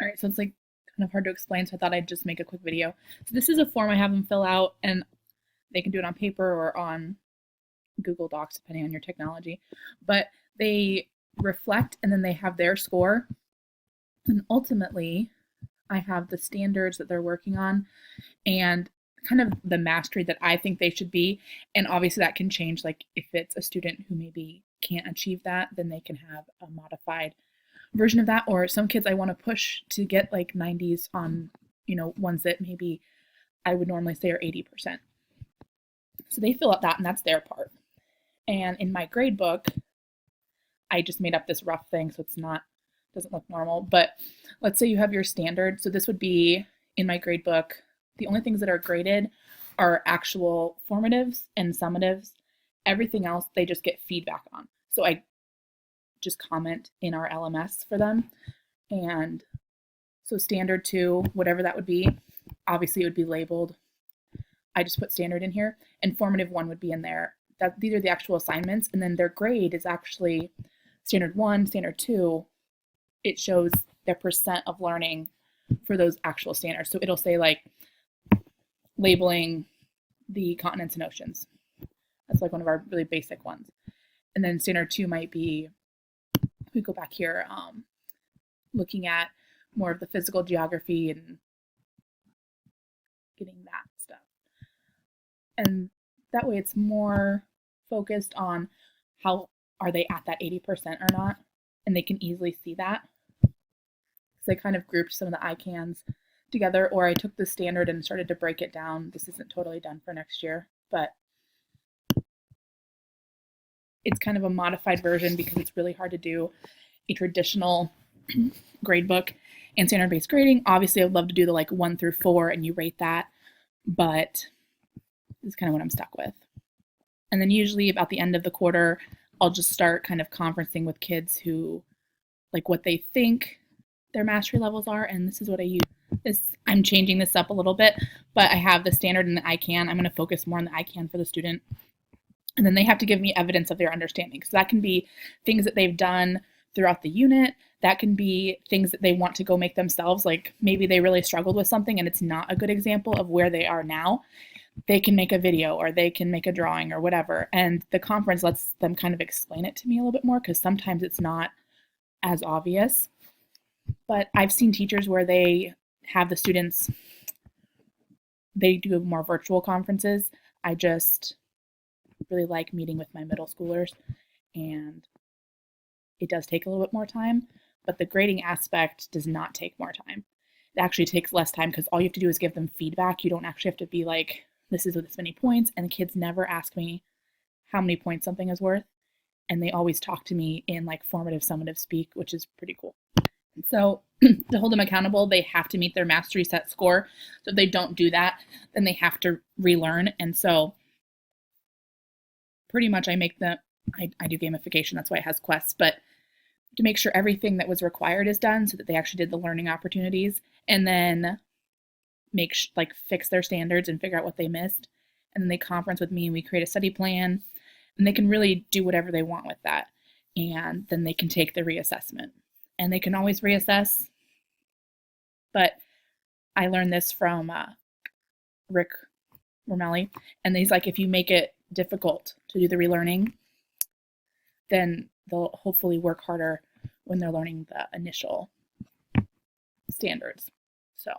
All right, so it's like kind of hard to explain, so I thought I'd just make a quick video. So this is a form I have them fill out, and they can do it on paper or on Google Docs, depending on your technology. But they reflect and then they have their score. And ultimately, I have the standards that they're working on and kind of the mastery that I think they should be. And obviously, that can change. Like if it's a student who maybe can't achieve that, then they can have a modified version of that. Or some kids I want to push to get like 90s on, ones that maybe I would normally say are 80%. So they fill out that, and that's their part. And in my grade book, I just made up this rough thing, so it's not, doesn't look normal. But let's say you have your standard. So this would be in my grade book. The only things that are graded are actual formatives and summatives. Everything else, they just get feedback on. So I just comment in our LMS for them. And so standard 2, whatever that would be, obviously it would be labeled. I just put standard in here, and formative 1 would be in there. These are the actual assignments, and then their grade is actually standard 1, standard 2. It shows their percent of learning for those actual standards. So it'll say like labeling the continents and oceans. That's like one of our really basic ones. And then standard 2 might be, we go back here, looking at more of the physical geography and getting that stuff. And that way it's more focused on how are they at that 80% or not, and they can easily see that. So I kind of grouped some of the ICANNs together, or I took the standard and started to break it down. This isn't totally done for next year, but it's kind of a modified version because it's really hard to do a traditional grade book and standard-based grading. Obviously, I'd love to do the like 1 through 4 and you rate that, but this is kind of what I'm stuck with. And then usually about the end of the quarter, I'll just start kind of conferencing with kids who, like what they think their mastery levels are, and this is what I use. I'm changing this up a little bit, but I have the standard and the ICANN. I'm going to focus more on the ICANN for the student. And then they have to give me evidence of their understanding. So that can be things that they've done throughout the unit. That can be things that they want to go make themselves. Like maybe they really struggled with something and it's not a good example of where they are now. They can make a video or they can make a drawing or whatever. And the conference lets them kind of explain it to me a little bit more because sometimes it's not as obvious. But I've seen teachers where they have the students, they do more virtual conferences. I just really like meeting with my middle schoolers, and it does take a little bit more time, but the grading aspect does not take more time. It actually takes less time because all you have to do is give them feedback. You don't actually have to be like, this is this many points, and the kids never ask me how many points something is worth, and they always talk to me in like formative summative speak, which is pretty cool. So to hold them accountable, they have to meet their mastery set score. So if they don't do that, then they have to relearn. And so pretty much I make them, I do gamification, that's why it has quests, but to make sure everything that was required is done so that they actually did the learning opportunities, and then fix their standards and figure out what they missed. And then they conference with me and we create a study plan, and they can really do whatever they want with that. And then they can take the reassessment, and they can always reassess. But I learned this from Rick Romelli, and he's like, if you make it difficult to do the relearning, then they'll hopefully work harder when they're learning the initial standards. So